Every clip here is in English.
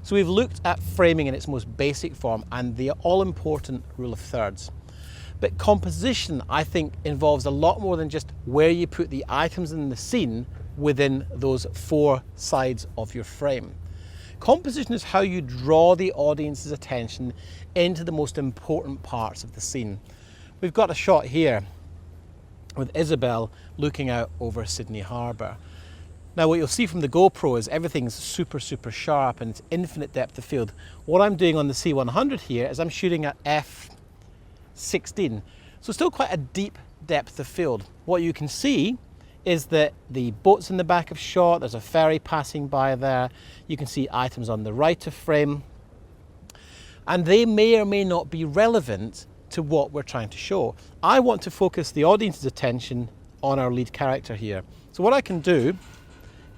So we've looked at framing in its most basic form and the all-important rule of thirds. But composition, I think, involves a lot more than just where you put the items in the scene within those four sides of your frame. Composition is how you draw the audience's attention into the most important parts of the scene. We've got a shot here with Isabel looking out over Sydney Harbour. Now what you'll see from the GoPro is everything's super sharp and it's infinite depth of field. What I'm doing on the C100 here is I'm shooting at f/16, so still quite a deep depth of field. What you can see is that the boat's in the back of shot, there's a ferry passing by there, you can see items on the right of frame, and they may or may not be relevant to what we're trying to show. I want to focus the audience's attention on our lead character here. So what I can do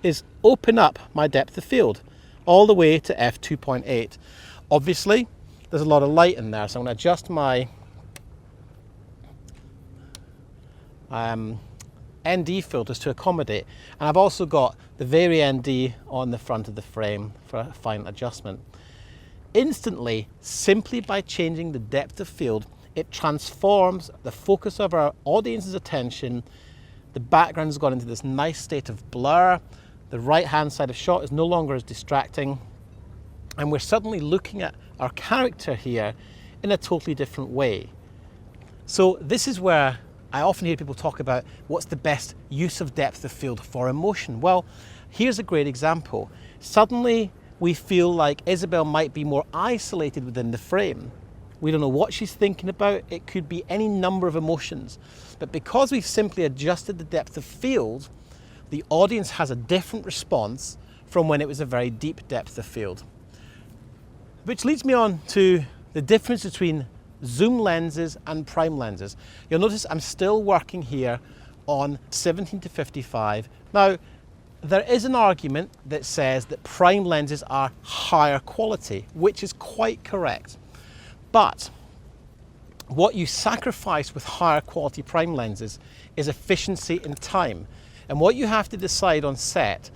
is open up my depth of field all the way to f2.8. Obviously, there's a lot of light in there, so I'm going to adjust my ND filters to accommodate. And I've also got the Vary ND on the front of the frame for a fine adjustment. Instantly, simply by changing the depth of field, it transforms the focus of our audience's attention. The background has gone into this nice state of blur. The right-hand side of shot is no longer as distracting. And we're suddenly looking at our character here in a totally different way. So this is where I often hear people talk about what's the best use of depth of field for emotion. Well, here's a great example. Suddenly we feel like Isabel might be more isolated within the frame. We don't know what she's thinking about. It could be any number of emotions. But because we've simply adjusted the depth of field, the audience has a different response from when it was a very deep depth of field. Which leads me on to the difference between zoom lenses and prime lenses. You'll notice I'm still working here on 17-55. Now, there is an argument that says that prime lenses are higher quality, which is quite correct. But what you sacrifice with higher quality prime lenses is efficiency in time. And what you have to decide on set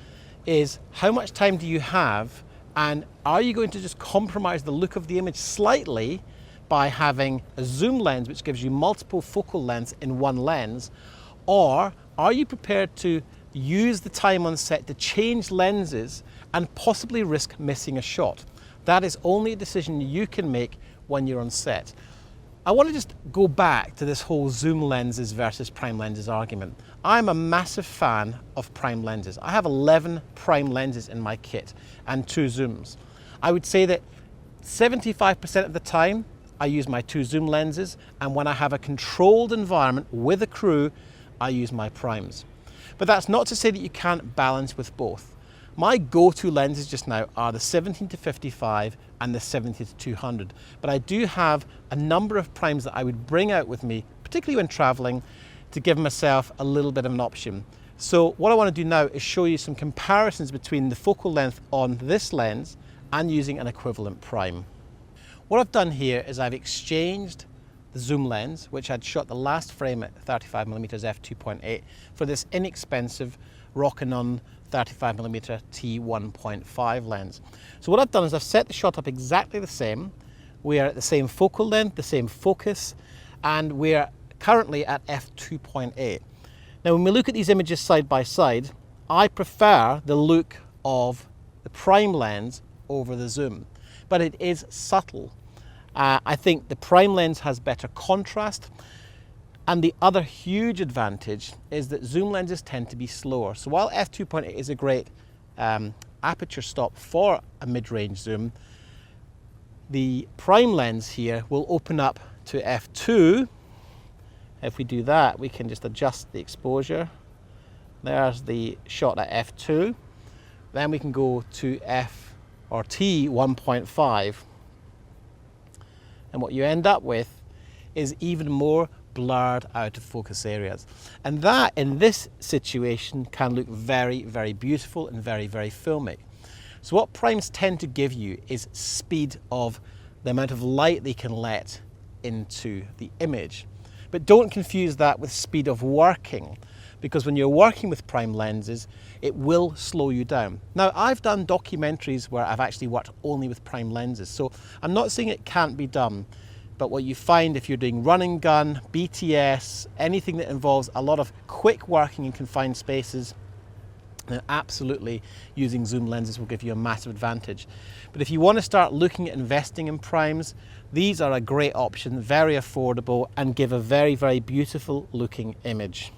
is how much time do you have, and are you going to just compromise the look of the image slightly by having a zoom lens which gives you multiple focal lengths in one lens, or are you prepared to use the time on set to change lenses and possibly risk missing a shot? That is only a decision you can make when you're on set. I want to just go back to this whole zoom lenses versus prime lenses argument. I'm a massive fan of prime lenses. I have 11 prime lenses in my kit and 2 zooms. I would say that 75% of the time I use my 2 zoom lenses, and when I have a controlled environment with a crew, I use my primes. But that's not to say that you can't balance with both. My go-to lenses just now are the 17-55 and the 70-200, but I do have a number of primes that I would bring out with me, particularly when traveling, to give myself a little bit of an option. So what I want to do now is show you some comparisons between the focal length on this lens and using an equivalent prime. What I've done here is I've exchanged the zoom lens, which I'd shot the last frame at 35mm f2.8, for this inexpensive Rokinon 35mm t1.5 lens. So what I've done is I've set the shot up exactly the same. We are at the same focal length, the same focus, and we're currently at f2.8. Now when we look at these images side by side, I prefer the look of the prime lens over the zoom, but it is subtle. I think the prime lens has better contrast, and the other huge advantage is that zoom lenses tend to be slower. So while f2.8 is a great aperture stop for a mid-range zoom, the prime lens here will open up to f2. If we do that, we can just adjust the exposure. There's the shot at f2. Then we can go to f or t1.5. And what you end up with is even more blurred out of focus areas. And that, in this situation, can look very, very beautiful and very, very filmic. So what primes tend to give you is speed of the amount of light they can let into the image. But don't confuse that with speed of working, because when you're working with prime lenses, it will slow you down. Now, I've done documentaries where I've actually worked only with prime lenses, so I'm not saying it can't be done, but what you find if you're doing run and gun, BTS, anything that involves a lot of quick working in confined spaces, then absolutely using zoom lenses will give you a massive advantage. But if you want to start looking at investing in primes, these are a great option, very affordable, and give a very, very beautiful looking image.